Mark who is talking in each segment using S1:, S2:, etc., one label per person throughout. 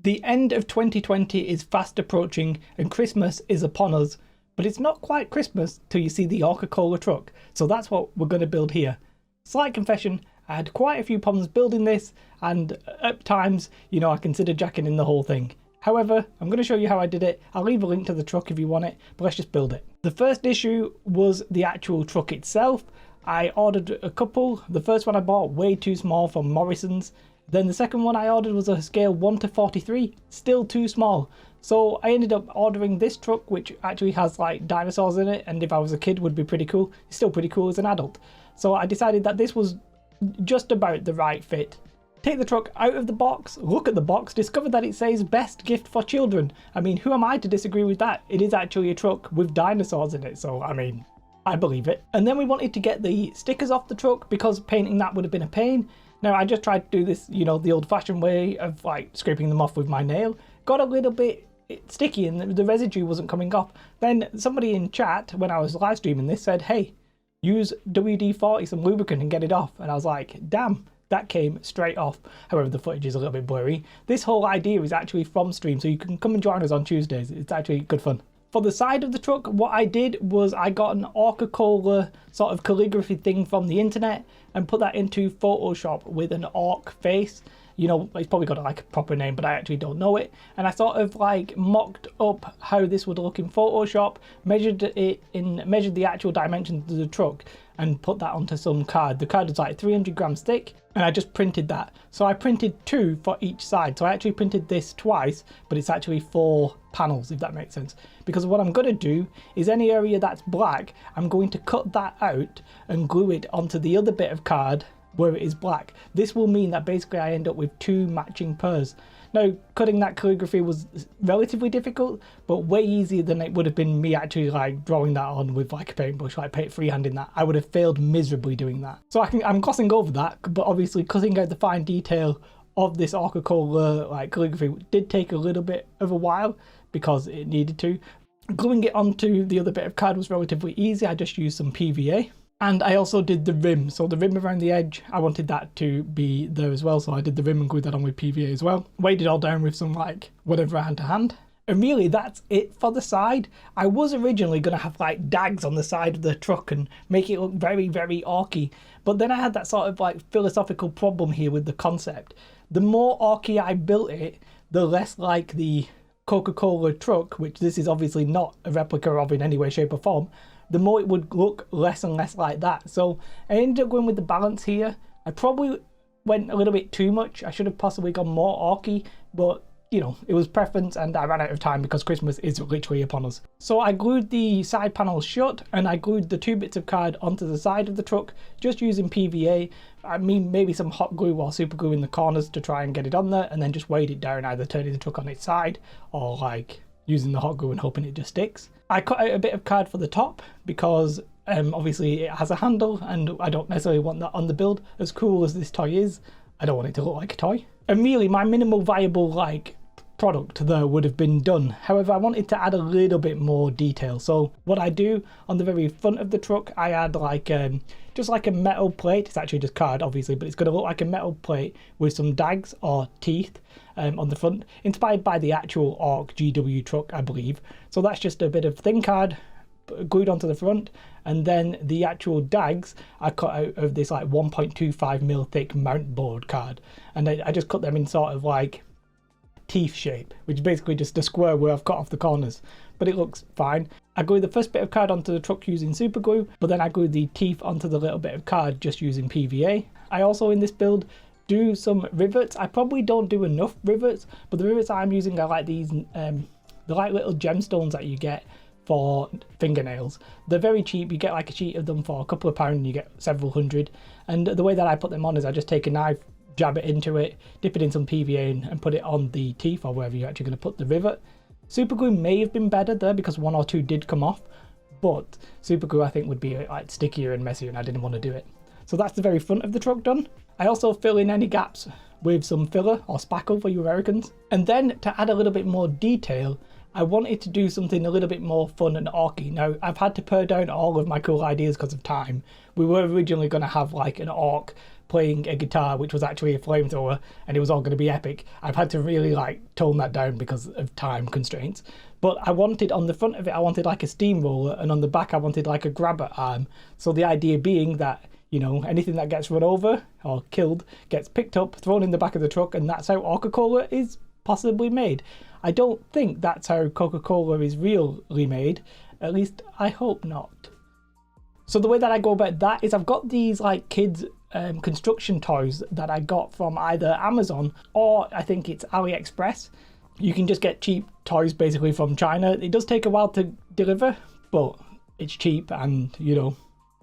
S1: The end of 2020 is fast approaching and Christmas is upon us, but it's not quite Christmas till you see the Orca Cola truck, so that's what we're going to build here. Slight confession, I had quite a few problems building this, and at times, I considered jacking in the whole thing. However, I'm going to show you how I did it. I'll leave a link to the truck if you want it, but let's just build it. The first issue was the actual truck itself. I ordered a couple. The first one I bought way too small from Morrison's. Then the second one I ordered was a scale 1 to 43, still too small. So I ended up ordering this truck, which actually has like dinosaurs in it, and if I was a kid would be pretty cool. It's still pretty cool as an adult. So I decided that this was just about the right fit. Take the truck out of the box, look at the box, discover that it says best gift for children. I mean, who am I to disagree with that? It is actually a truck with dinosaurs in it, so I mean, I believe it. And then we wanted to get the stickers off the truck because painting that would have been a pain. Now I just tried to do this, the old fashioned way of like scraping them off with my nail. Got a little bit sticky and the residue wasn't coming off. Then somebody in chat, when I was live streaming this, said, hey, use WD-40, some lubricant, and get it off. And I was like, damn, that came straight off. However, the footage is a little bit blurry. This whole idea is actually from stream, so you can come and join us on Tuesdays. It's actually good fun. For the side of the truck, what I did was I got an Orca Cola sort of calligraphy thing from the internet and put that into Photoshop with an orc face. It's probably got like a proper name, but I actually don't know it. And I sort of like mocked up how this would look in Photoshop, measured the actual dimensions of the truck and put that onto some card. The card was like 300 grams thick and I just printed that. So I printed 2 for each side. So I actually printed this twice, but it's actually 4 panels, if that makes sense. Because what I'm going to do is any area that's black, I'm going to cut that out and glue it onto the other bit of card where it is black. This will mean that basically I end up with 2 matching pairs. Now, cutting that calligraphy was relatively difficult, but way easier than it would have been me actually like drawing that on with like a paintbrush, like freehanding that. I would have failed miserably doing that. So I'm glossing over that, but obviously cutting out the fine detail of this Orca Cola like calligraphy did take a little bit of a while because it needed to. Gluing it onto the other bit of card was relatively easy. I just used some PVA. And I also did the rim. So the rim around the edge, I wanted that to be there as well. So I did the rim and glued that on with PVA as well. Weighed it all down with some like whatever I had to hand. And really that's it for the side. I was originally going to have like dags on the side of the truck and make it look very, very orky. But then I had that sort of like philosophical problem here with the concept. The more orky I built it, the less like the Coca-Cola truck, which this is obviously not a replica of in any way, shape or form, the more it would look less and less like that. So I ended up going with the balance here. I probably went a little bit too much. I should have possibly gone more orky, but it was preference and I ran out of time because Christmas is literally upon us. So I glued the side panels shut and I glued the 2 bits of card onto the side of the truck just using PVA. I mean, maybe some hot glue or super glue in the corners to try and get it on there, and then just weighed it down, either turning the truck on its side or like using the hot glue and hoping it just sticks. I cut out a bit of card for the top because obviously it has a handle and I don't necessarily want that on the build. As cool as this toy is, I don't want it to look like a toy. And really my minimal viable like product there would have been done. However, I wanted to add a little bit more detail. So what I do on the very front of the truck, I add like just like a metal plate. It's actually just card obviously, but it's going to look like a metal plate with some dags or teeth on the front, inspired by the actual Orc GW truck, I believe. So that's just a bit of thin card glued onto the front, and then the actual dags I cut out of this like 1.25mm thick mount board card, and I just cut them in sort of like teeth shape, which is basically just a square where I've cut off the corners, but it looks fine. I glued the first bit of card onto the truck using super glue, but then I glued the teeth onto the little bit of card just using PVA. I also in this build do some rivets. I probably don't do enough rivets, but the rivets I'm using are like these they're like little gemstones that you get for fingernails. They're very cheap. You get like a sheet of them for a couple of pounds and you get several hundred. And the way that I put them on is I just take a knife, jab it into it, dip it in some PVA and put it on the teeth or wherever you're actually going to put the rivet. Super glue may have been better there because 1 or 2 did come off, but super glue I think would be like stickier and messier and I didn't want to do it. So that's the very front of the truck done. I also fill in any gaps with some filler or spackle for you Americans. And then to add a little bit more detail, I wanted to do something a little bit more fun and orky. Now, I've had to pare down all of my cool ideas because of time. We were originally going to have like an orc playing a guitar which was actually a flamethrower and it was all going to be epic. I've had to really like tone that down because of time constraints. But I wanted on the front of it, I wanted like a steamroller, and on the back I wanted like a grabber arm. So the idea being that, you know, anything that gets run over or killed gets picked up, thrown in the back of the truck, and that's how Orca Cola is possibly made. I don't think that's how Coca-Cola is really made. At least I hope not. So the way that I go about that is I've got these like kids construction toys that I got from either Amazon or I think it's AliExpress. You can just get cheap toys basically from China. It does take a while to deliver, but it's cheap and, you know,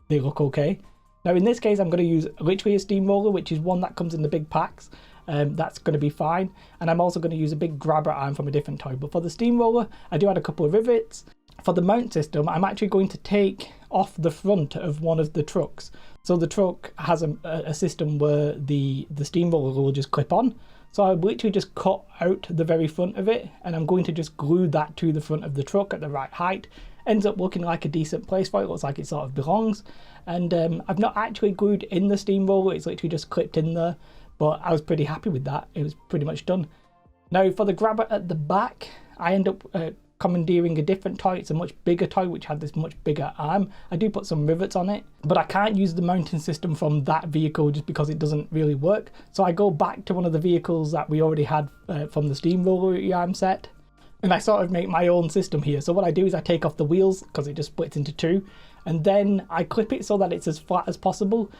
S1: they look okay. Now in this case, I'm going to use literally a steamroller, which is one that comes in the big packs. That's going to be fine. And I'm also going to use a big grabber arm from a different toy. But for the steamroller, I do add a couple of rivets. For the mount system, I'm actually going to take off the front of one of the trucks. So the truck has a system where the steamroller will just clip on. So I literally just cut out the very front of it, and I'm going to just glue that to the front of the truck at the right height. Ends up looking like a decent place for it. Looks like it sort of belongs. And I've not actually glued in the steamroller, it's literally just clipped in there. But I was pretty happy with that. It was pretty much done. Now for the grabber at the back, I end up commandeering a different toy. It's a much bigger toy which had this much bigger arm. I do put some rivets on it, but I can't use the mounting system from that vehicle just because it doesn't really work. So I go back to one of the vehicles that we already had from the steamroller arm set, and I sort of make my own system here. So what I do is I take off the wheels because it just splits into two, and then I clip it so that it's as flat as possible.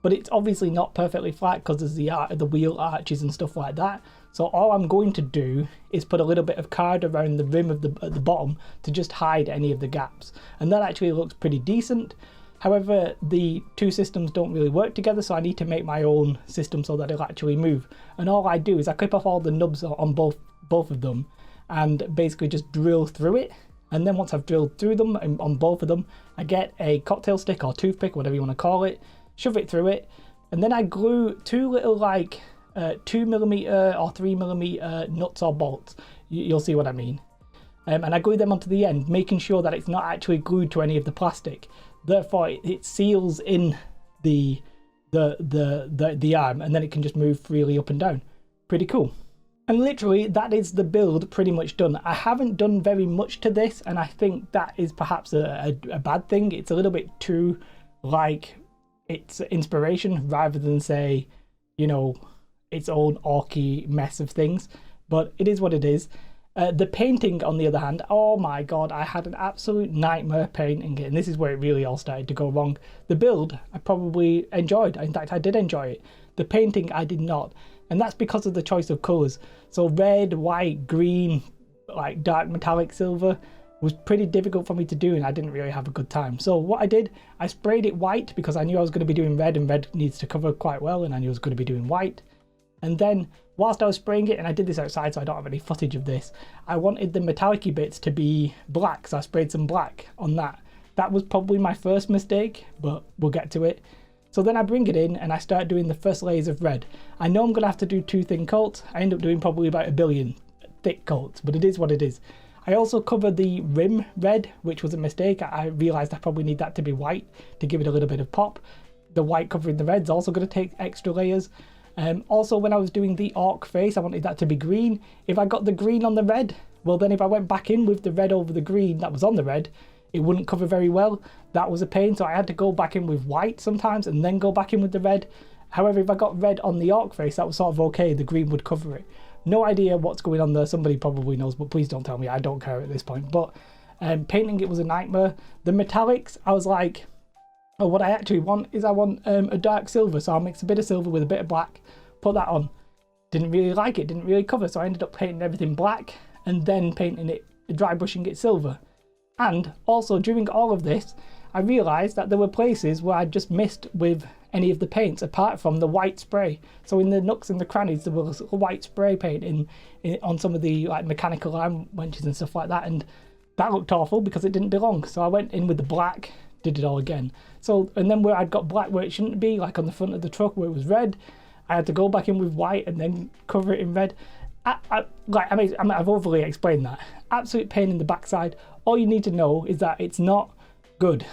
S1: But it's obviously not perfectly flat because there's the wheel arches and stuff like that. So all I'm going to do is put a little bit of card around the rim of at the bottom to just hide any of the gaps. And that actually looks pretty decent. However, the two systems don't really work together, so I need to make my own system so that it'll actually move. And all I do is I clip off all the nubs on both of them and basically just drill through it. And then once I've drilled through them on both of them, I get a cocktail stick or toothpick, whatever you want to call it, shove it through it, and then I glue two little like 2mm or 3mm nuts or bolts. You'll see what I mean. And I glue them onto the end, making sure that it's not actually glued to any of the plastic. Therefore, it seals in the arm, and then it can just move freely up and down. Pretty cool. And literally, that is the build pretty much done. I haven't done very much to this, and I think that is perhaps a bad thing. It's a little bit too like it's inspiration rather than say, you know, its own orky mess of things. But it is what it is. The painting, on the other hand, oh my god, I had an absolute nightmare painting it, and this is where it really all started to go wrong. The build, I probably enjoyed. In fact, I did enjoy it. The painting, I did not. And that's because of the choice of colours. So red, white, green, like dark metallic silver was pretty difficult for me to do, and I didn't really have a good time. So what I did, I sprayed it white because I knew I was going to be doing red, and red needs to cover quite well, and I knew I was going to be doing white. And then whilst I was spraying it, and I did this outside so I don't have any footage of this, I wanted the metallic-y bits to be black, so I sprayed some black on that. That was probably my first mistake, but we'll get to it. So then I bring it in and I start doing the first layers of red. I know I'm going to have to do 2 thin coats. I end up doing probably about 1 billion thick coats, but it is what it is. I also cover the rim red, which was a mistake. I realised I probably need that to be white to give it a little bit of pop. The white covering the red's also going to take extra layers. Also, when I was doing the orc face, I wanted that to be green. If I got the green on the red, well then if I went back in with the red over the green that was on the red, it wouldn't cover very well. That was a pain, so I had to go back in with white sometimes and then go back in with the red. However, if I got red on the orc face, that was sort of okay, the green would cover it. No idea what's going on there, somebody probably knows, but please don't tell me, I don't care at this point. But painting it was a nightmare. The metallics, I was like, oh, what I actually want is I want a dark silver, so I'll mix a bit of silver with a bit of black, put that on. Didn't really like it, didn't really cover, so I ended up painting everything black and then painting it, dry brushing it silver. And also during all of this, I realised that there were places where I just missed with any of the paints apart from the white spray. So in the nooks and the crannies there was white spray paint in on some of the like mechanical arm winches and stuff like that, and that looked awful because it didn't belong. So I went in with the black, did it all again. So, and then where I'd got black where it shouldn't be, like on the front of the truck where it was red, I had to go back in with white and then cover it in red. I've overly explained that. Absolute pain in the backside. All you need to know is that it's not good.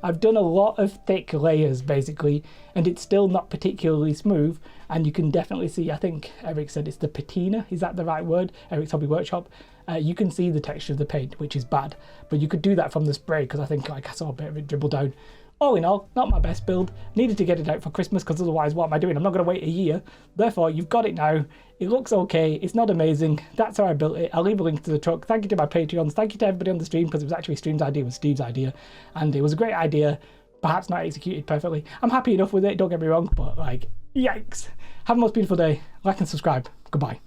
S1: I've done a lot of thick layers basically, and it's still not particularly smooth, and you can definitely see, I think Eric said it's the patina, is that the right word? Eric's Hobby Workshop. You can see the texture of the paint, which is bad, but you could do that from the spray, because I think like I saw a bit of it dribble down. All in all, not my best build. Needed to get it out for Christmas, because otherwise what am I doing? I'm not going to wait a year. Therefore, you've got it now. It looks okay. It's not amazing. That's how I built it. I'll leave a link to the truck. Thank you to my Patreons. Thank you to everybody on the stream, because it was actually Stream's idea, it was Steve's idea. And it was a great idea, perhaps not executed perfectly. I'm happy enough with it, don't get me wrong, but like, yikes. Have a most beautiful day. Like and subscribe. Goodbye.